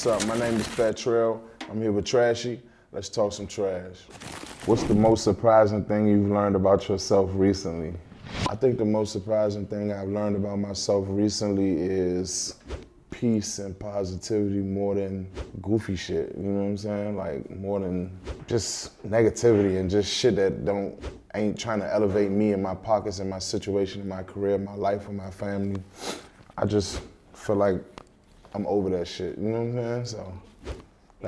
What's up? My name is Fat Trel. I'm here with TRSHY. Let's talk some trash. What's the most surprising thing you've learned about yourself recently? I think the most surprising thing I've learned about myself recently is peace and positivity more than goofy shit, you know what I'm saying? Like more than just negativity and just shit that ain't trying to elevate me and my pockets and my situation and my career, my life and my family. I just feel like I'm over that shit, you know what I'm saying? So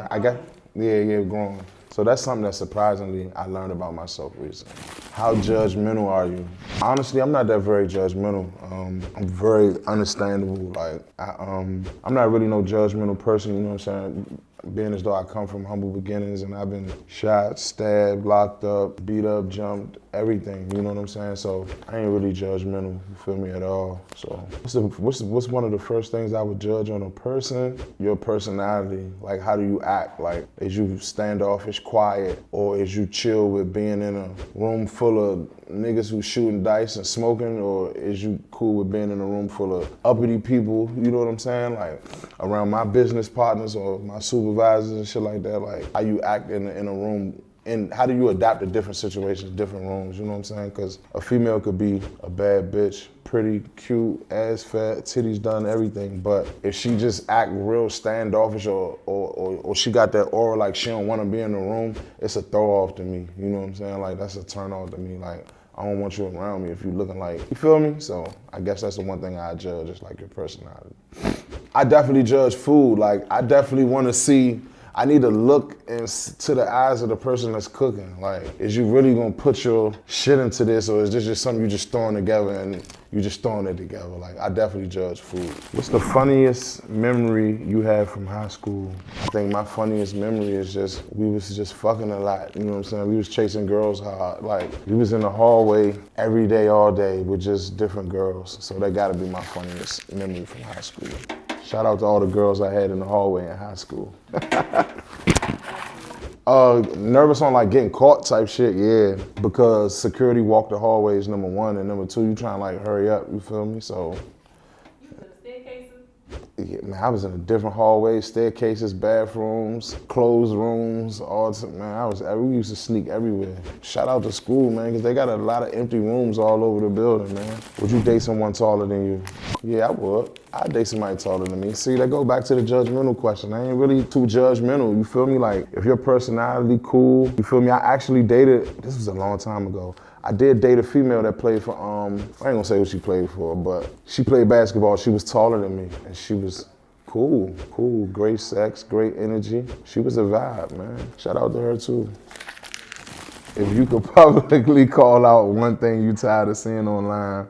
I got, growing. So that's something that surprisingly I learned about myself recently. How judgmental are you? Honestly, I'm not that very judgmental. I'm very understandable. Like, I'm not really no judgmental person, you know what I'm saying? Being as though I come from humble beginnings and I've been shot, stabbed, locked up, beat up, jumped, everything, you know what I'm saying? So I ain't really judgmental, you feel me, at all. So what's one of the first things I would judge on a person? Your personality. Like, how do you act? Like, is you standoffish, quiet, or is you chill with being in a room full of niggas who shooting dice and smoking, or is you cool with being in a room full of uppity people, you know what I'm saying? Like, around my business partners or my supervisors and shit like that, like how you act in a room, and how do you adapt to different situations, different rooms, you know what I'm saying? Because a female could be a bad bitch, pretty, cute, ass fat, titties done, everything, but if she just act real standoffish or she got that aura like she don't want to be in the room, it's a throw off to me, you know what I'm saying? Like, that's a turn off to me. Like, I don't want you around me if you looking like, you feel me? So I guess that's the one thing I judge, is like your personality. I definitely judge food. Like, I definitely want to see, I need to look into the eyes of the person that's cooking. Like, is you really gonna put your shit into this, or is this just something you just throwing together and you just throwing it together? Like, I definitely judge food. What's the funniest memory you have from high school? I think my funniest memory is just, we was just fucking a lot, you know what I'm saying? We was chasing girls hard. Like, we was in the hallway every day, all day with just different girls. So that gotta be my funniest memory from high school. Shout out to all the girls I had in the hallway in high school. Nervous on like getting caught type shit, yeah. Because security walk the hallways, number one, and number two, you trying to like hurry up, you feel me? So. You was in the staircases? Yeah, man, I was in a different hallways, staircases, bathrooms, closed rooms, we used to sneak everywhere. Shout out to school, man, because they got a lot of empty rooms all over the building, man. Would you date someone taller than you? Yeah, I would. I'd date somebody taller than me. See, that go back to the judgmental question. I ain't really too judgmental, you feel me? Like, if your personality cool, you feel me? I actually dated, this was a long time ago, I did date a female that played for, I ain't gonna say what she played for, but she played basketball. She was taller than me, and she was cool, great sex, great energy. She was a vibe, man. Shout out to her too. If you could publicly call out one thing you tired of seeing online,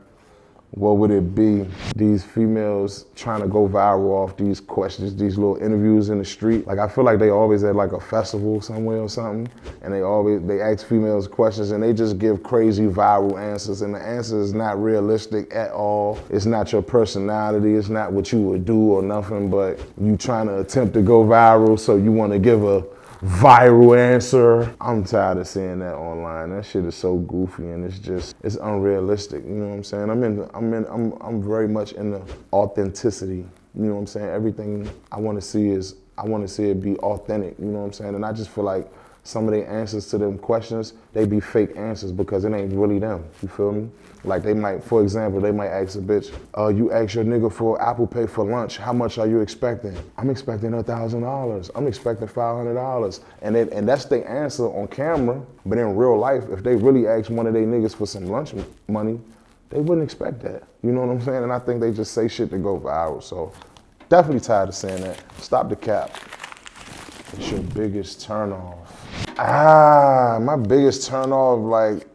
what would it be? These females trying to go viral off these questions, these little interviews in the street. Like, I feel like they always at like a festival somewhere or something, and they ask females questions and they just give crazy viral answers, and the answer is not realistic at all. It's not your personality, it's not what you would do or nothing, but you trying to attempt to go viral, so you want to give a viral answer. I'm tired of seeing that online. That shit is so goofy and it's unrealistic. You know what I'm saying? I'm very much into authenticity. You know what I'm saying? Everything I want to see it be authentic. You know what I'm saying? And I just feel like some of the answers to them questions, they be fake answers because it ain't really them. You feel me? Like, they might, for example, they might ask a bitch, you ask your nigga for Apple Pay for lunch, how much are you expecting? I'm expecting $1,000. I'm expecting $500. And that's the answer on camera, but in real life, if they really ask one of their niggas for some lunch money, they wouldn't expect that. You know what I'm saying? And I think they just say shit to go viral. So definitely tired of saying that. Stop the cap. What's your biggest turn off? My biggest turn off, like,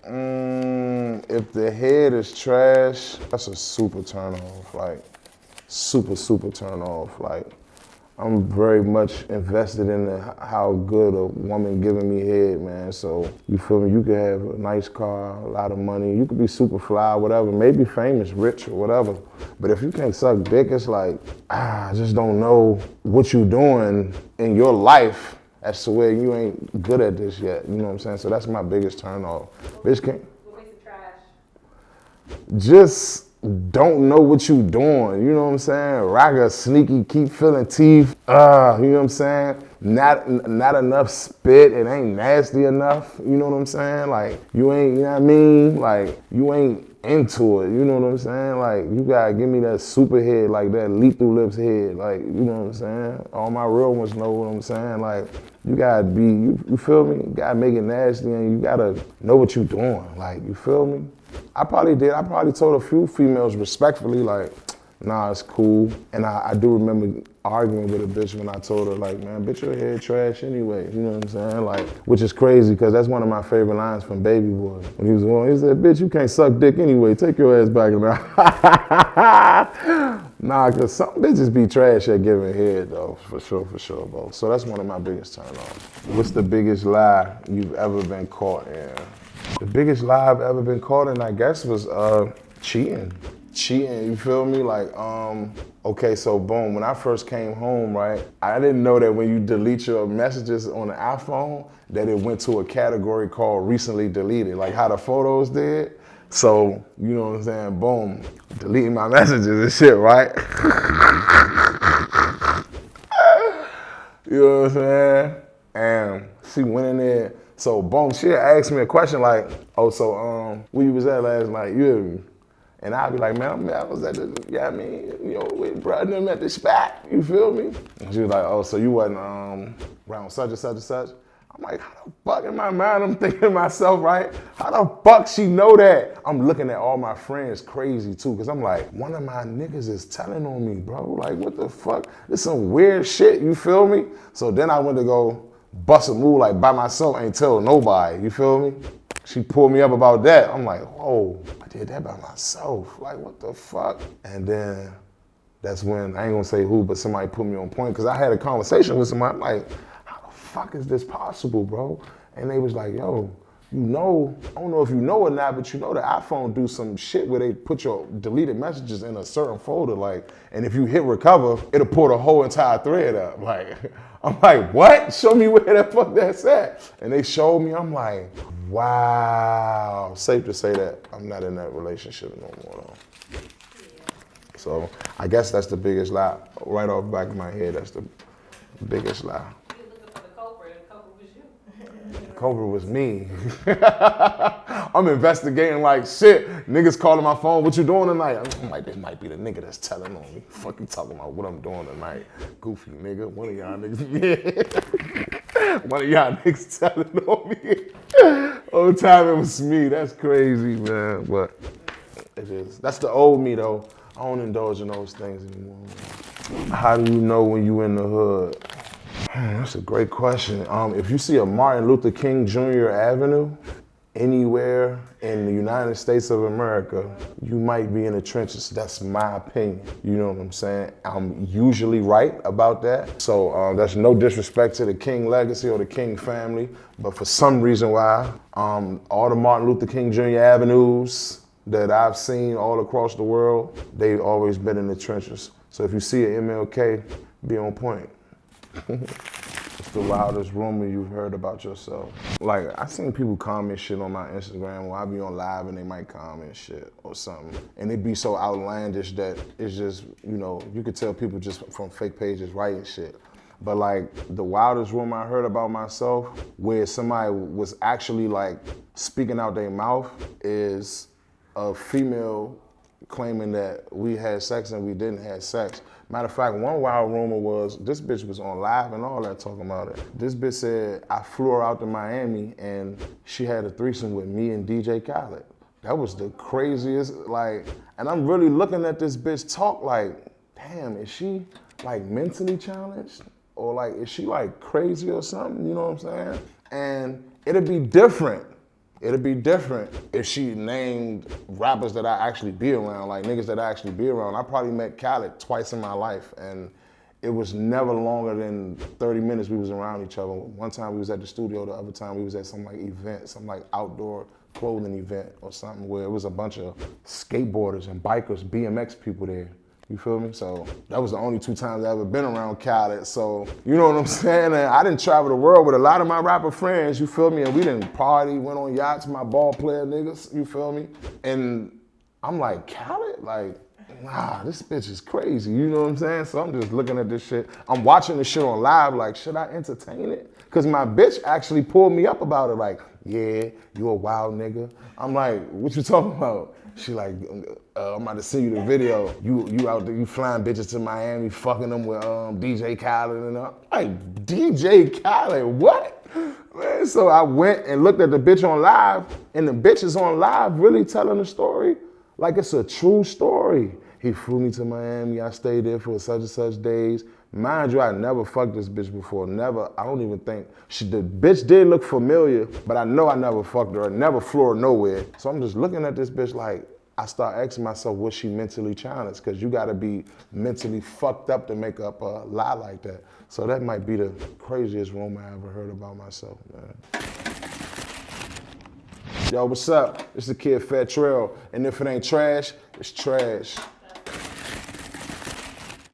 if the head is trash, that's a super turn off, like, super turn off. Like, I'm very much invested in how good a woman giving me head, man. So, you feel me? You could have a nice car, a lot of money. You could be super fly, whatever, maybe famous, rich, or whatever. But if you can't suck dick, it's like, I just don't know what you're doing in your life as to where you ain't good at this yet. You know what I'm saying? So that's my biggest turn off. Bitch can't. What makes it trash? Just don't know what you doing, you know what I'm saying? Raga, sneaky, keep feeling teeth, you know what I'm saying? Not enough spit, it ain't nasty enough, you know what I'm saying? Like, you ain't, you know what I mean? Like, you ain't into it, you know what I'm saying? Like, you gotta give me that super head, like that lethal lips head, like, you know what I'm saying? All my real ones know what I'm saying? Like, you gotta be, you feel me? You gotta make it nasty and you gotta know what you doing, like, you feel me? I probably did. I probably told a few females respectfully, like, nah, it's cool. And I do remember arguing with a bitch when I told her, like, man, bitch, your hair trash anyway. You know what I'm saying? Like, which is crazy, because that's one of my favorite lines from Baby Boy. When he was going, he said, bitch, you can't suck dick anyway. Take your ass back in there. Nah, because some bitches be trash at giving head, though, for sure, bro. So that's one of my biggest turn-offs. What's the biggest lie you've ever been caught in? The biggest lie I've ever been caught in, I guess, was cheating. Cheating, you feel me? Like, okay, so boom, when I first came home, right, I didn't know that when you delete your messages on the iPhone, that it went to a category called recently deleted, like how the photos did. So, you know what I'm saying, boom, deleting my messages and shit, right? You know what I'm saying? And she went in there. So boom, she asked me a question like, oh, so where you was at last night? You hear me? And I'd be like, man, I was at the, yeah, I mean, you know, with brother them at the spot, you feel me? And she was like, oh, so you wasn't around such and such and such? I'm like, how the fuck in my mind, I'm thinking to myself, right? How the fuck she know that? I'm looking at all my friends crazy too, because I'm like, one of my niggas is telling on me, bro. Like, what the fuck? This some weird shit, you feel me? So then I went to go bust a move like by myself, ain't tell nobody, you feel me? She pulled me up about that. I'm like, whoa, I did that by myself. Like, what the fuck? And then that's when, I ain't gonna say who, but somebody put me on point, because I had a conversation with somebody. I'm like, how the fuck is this possible, bro? And they was like, yo, you know, I don't know if you know or not, but you know the iPhone do some shit where they put your deleted messages in a certain folder, like, and if you hit recover, it'll pull the whole entire thread up. Like, I'm like, what? Show me where the fuck that's at. And they showed me, I'm like, wow. Safe to say that I'm not in that relationship no more though. So I guess that's the biggest lie. Right off the back of my head, that's the biggest lie. You're looking for the culprit, and the culprit was you. The culprit was me. I'm investigating like shit. Niggas calling my phone, what you doing tonight? I'm like, this might be the nigga that's telling on me. Fuck you talking about what I'm doing tonight. Goofy nigga, one of y'all niggas. Yeah. One of y'all niggas telling on me. Whole time it was me. That's crazy, man. But it is. That's the old me though. I don't indulge in those things anymore. How do you know when you in the hood? That's a great question. If you see a Martin Luther King Jr. Avenue anywhere in the United States of America, you might be in the trenches. That's my opinion. You know what I'm saying? I'm usually right about that. So that's no disrespect to the King legacy or the King family, but for some reason why, all the Martin Luther King Jr. Avenues that I've seen all across the world, they've always been in the trenches. So if you see an MLK, be on point. What's the wildest rumor you've heard about yourself? Like, I seen people comment shit on my Instagram where I be on live and they might comment shit or something. And it be so outlandish that it's just, you know, you could tell people just from fake pages writing shit. But like, the wildest rumor I heard about myself where somebody was actually like speaking out their mouth is a female claiming that we had sex and we didn't have sex. Matter of fact, one wild rumor was, this bitch was on live and all that talking about it. This bitch said, I flew her out to Miami and she had a threesome with me and DJ Khaled. That was the craziest, like, and I'm really looking at this bitch talk like, damn, is she like mentally challenged? Or like, is she like crazy or something, you know what I'm saying? And it'd be different. It'd be different if she named rappers that I actually be around, like niggas that I actually be around. I probably met Khaled twice in my life, and it was never longer than 30 minutes we was around each other. One time we was at the studio, the other time we was at some like event, some like outdoor clothing event or something where it was a bunch of skateboarders and bikers, BMX people there. You feel me? So that was the only 2 times I ever been around Khaled. So, you know what I'm saying? And I didn't travel the world with a lot of my rapper friends, you feel me? And we didn't party, went on yachts, my ball player niggas, you feel me? And I'm like, Khaled? Like, nah, this bitch is crazy. You know what I'm saying? So I'm just looking at this shit. I'm watching this shit on live, like, should I entertain it? Because my bitch actually pulled me up about it, like, yeah, you a wild nigga. I'm like, what you talking about? She like, I'm about to send you the video. You out there, you flying bitches to Miami, fucking them with DJ Khaled and all. Like, DJ Khaled, what? Man, so I went and looked at the bitch on live, and the bitch is on live really telling the story like it's a true story. He flew me to Miami, I stayed there for such and such days. Mind you, I never fucked this bitch before, never, I don't even think, the bitch did look familiar, but I know I never fucked her, never flew her nowhere. So I'm just looking at this bitch like, I start asking myself, was she mentally challenged? Because you gotta be mentally fucked up to make up a lie like that. So that might be the craziest rumor I ever heard about myself, man. Yo, what's up? It's the kid Fat Trel, and if it ain't trash, it's trash.